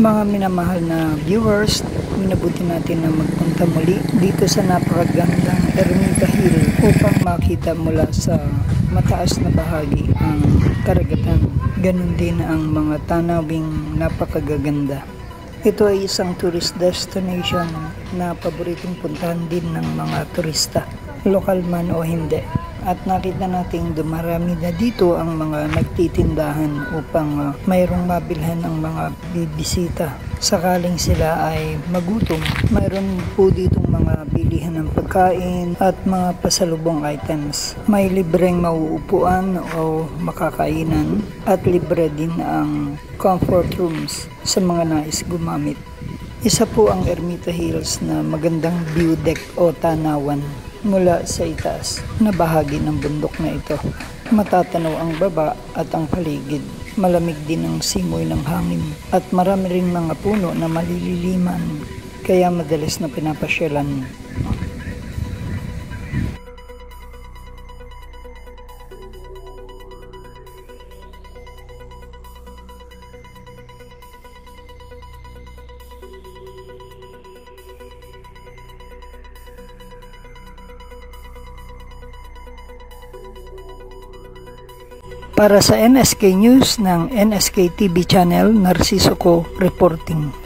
Mga minamahal na viewers, minabuti natin na magpunta muli dito sa napakagandang Ermita Hill upang makita mula sa mataas na bahagi ang karagatan. Ganun din ang mga tanawing napakagaganda. Ito ay isang tourist destination na paboritong puntahan din ng mga turista, lokal man o hindi. At nakita nating dumarami na dito ang mga nagtitindahan upang mayroong mabilhan ng mga bibisita. Sakaling sila ay magutom, mayroon po ditong mga bilihan ng pagkain at mga pasalubong items. May libreng mauupuan o makakainan at libre din ang comfort rooms sa mga nais gumamit. Isa po ang Ermita Hills na magandang view deck o tanawan mula sa itaas na bahagi ng bundok na ito. Matatanaw ang baba at ang paligid. Malamig din ang simoy ng hangin at marami ring mga puno na malililiman kaya madalas na pinapasyalan. Para sa NSK News ng NSK TV Channel, Narciso Co reporting.